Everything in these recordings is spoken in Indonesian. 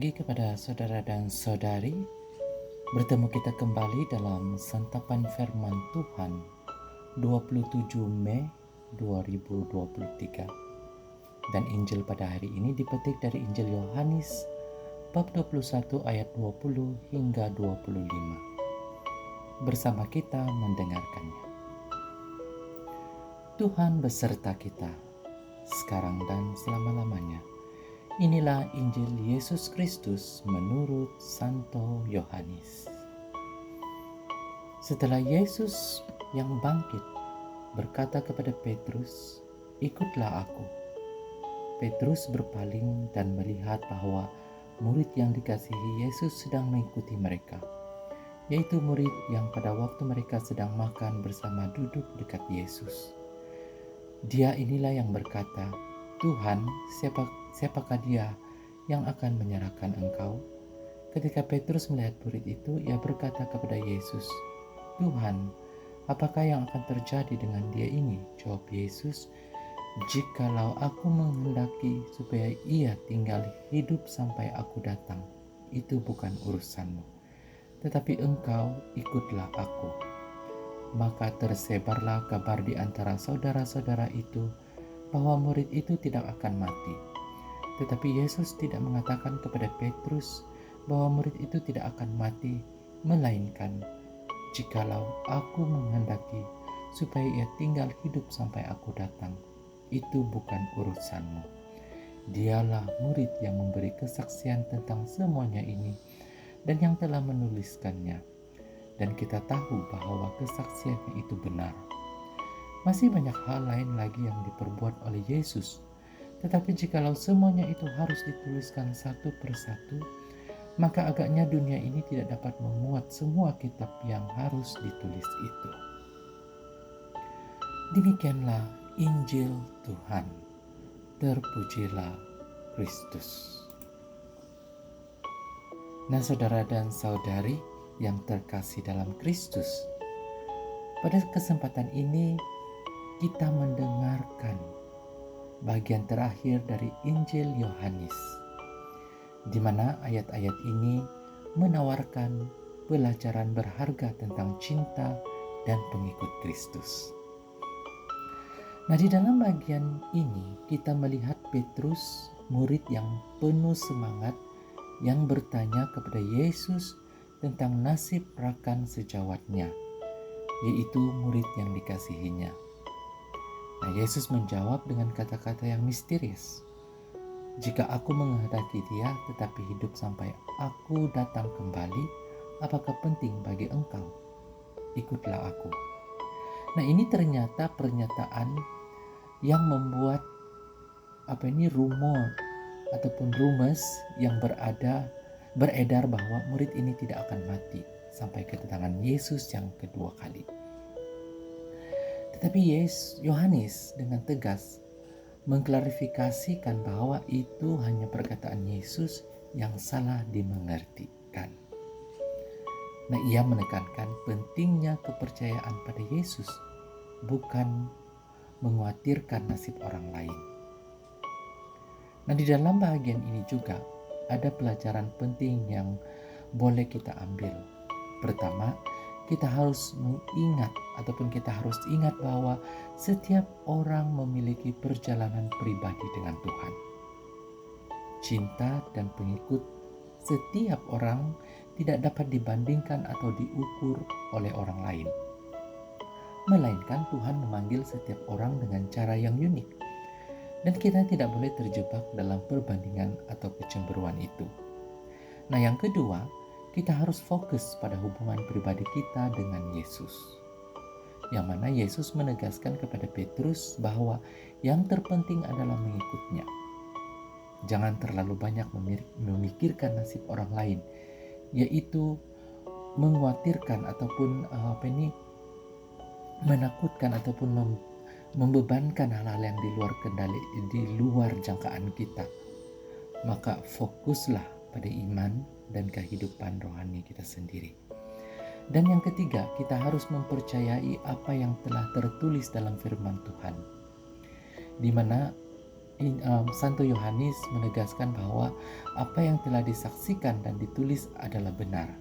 Kepada saudara dan saudari, bertemu kita kembali dalam santapan firman Tuhan 27 Mei 2023. Dan Injil pada hari ini dipetik dari Injil Yohanes bab 21 ayat 20 hingga 25. Bersama kita mendengarkannya. Tuhan beserta kita, sekarang dan selama-lamanya. Inilah Injil Yesus Kristus menurut Santo Yohanes. Setelah Yesus yang bangkit berkata kepada Petrus, "Ikutlah aku." Petrus berpaling dan melihat bahwa murid yang dikasihi Yesus sedang mengikuti mereka, yaitu murid yang pada waktu mereka sedang makan bersama duduk dekat Yesus. Dia inilah yang berkata, "Tuhan, siapakah dia yang akan menyerahkan engkau?" Ketika Petrus melihat murid itu, ia berkata kepada Yesus, "Tuhan, apakah yang akan terjadi dengan dia ini?" Jawab Yesus, "Jikalau aku menghendaki supaya ia tinggal hidup sampai aku datang, itu bukan urusanmu. Tetapi engkau ikutlah aku." Maka tersebarlah kabar di antara saudara-saudara itu bahwa murid itu tidak akan mati. Tetapi Yesus tidak mengatakan kepada Petrus bahwa murid itu tidak akan mati, melainkan, "Jikalau aku menghendaki supaya ia tinggal hidup sampai aku datang, itu bukan urusanmu." Dialah murid yang memberi kesaksian tentang semuanya ini dan yang telah menuliskannya. Dan kita tahu bahwa kesaksiannya itu benar. Masih banyak hal lain lagi yang diperbuat oleh Yesus. Tetapi jikalau semuanya itu harus dituliskan satu persatu, maka agaknya dunia ini tidak dapat memuat semua kitab yang harus ditulis itu. Demikianlah Injil Tuhan. Terpujilah Kristus. Nah, saudara dan saudari yang terkasih dalam Kristus, pada kesempatan ini kita mendengarkan bagian terakhir dari Injil Yohanes, di mana ayat-ayat ini menawarkan pelajaran berharga tentang cinta dan pengikut Kristus. Nah, di dalam bagian ini kita melihat Petrus, murid yang penuh semangat, yang bertanya kepada Yesus tentang nasib rakan sejawatnya, yaitu murid yang dikasihinya. Nah, Yesus menjawab dengan kata-kata yang misterius. "Jika aku menghendaki dia tetapi hidup sampai aku datang kembali, apakah penting bagi engkau? Ikutlah aku." Nah, ini ternyata pernyataan yang membuat rumor ataupun rumors yang beredar bahwa murid ini tidak akan mati sampai kedatangan Yesus yang kedua kali. Tetapi Yohanes dengan tegas mengklarifikasikan bahwa itu hanya perkataan Yesus yang salah dimengertikan. Nah, ia menekankan pentingnya kepercayaan pada Yesus, bukan mengkhawatirkan nasib orang lain. Nah, di dalam bagian ini juga ada pelajaran penting yang boleh kita ambil. Pertama, kita harus ingat bahwa setiap orang memiliki perjalanan pribadi dengan Tuhan. Cinta dan pengikut setiap orang tidak dapat dibandingkan atau diukur oleh orang lain. Melainkan Tuhan memanggil setiap orang dengan cara yang unik. Dan kita tidak boleh terjebak dalam perbandingan atau kecemburuan itu. Nah, yang kedua, kita harus fokus pada hubungan pribadi kita dengan Yesus. Yang mana Yesus menegaskan kepada Petrus bahwa yang terpenting adalah mengikutnya. Jangan terlalu banyak memikirkan nasib orang lain, yaitu mengkhawatirkan ataupun menakutkan ataupun membebankan hal-hal yang di luar kendali, di luar jangkaan kita. Maka fokuslah pada iman dan kehidupan rohani kita sendiri. Dan yang ketiga, kita harus mempercayai apa yang telah tertulis dalam firman Tuhan, di mana Santo Yohanes menegaskan bahwa apa yang telah disaksikan dan ditulis adalah benar.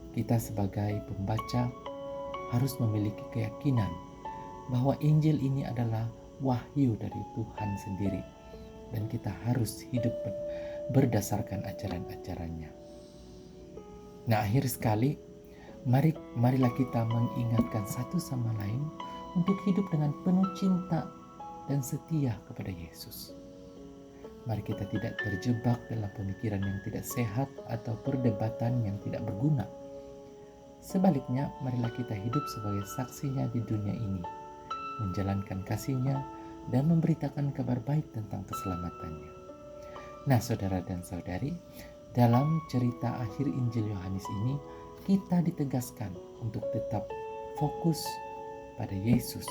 Kita sebagai pembaca harus memiliki keyakinan bahwa Injil ini adalah wahyu dari Tuhan sendiri, dan kita harus hidup berdasarkan ajaran-ajarannya. Nah, akhir sekali, marilah kita mengingatkan satu sama lain untuk hidup dengan penuh cinta dan setia kepada Yesus. Mari kita tidak terjebak dalam pemikiran yang tidak sehat atau perdebatan yang tidak berguna. Sebaliknya, marilah kita hidup sebagai saksinya di dunia ini, menjalankan kasih-Nya dan memberitakan kabar baik tentang keselamatannya. Nah, saudara dan saudari, dalam cerita akhir Injil Yohanes ini, kita ditegaskan untuk tetap fokus pada Yesus,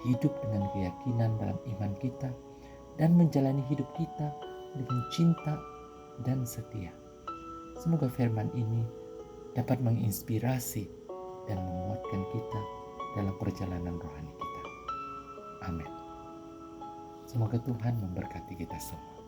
hidup dengan keyakinan dalam iman kita, dan menjalani hidup kita dengan cinta dan setia. Semoga firman ini dapat menginspirasi dan menguatkan kita dalam perjalanan rohani kita. Amin. Semoga Tuhan memberkati kita semua.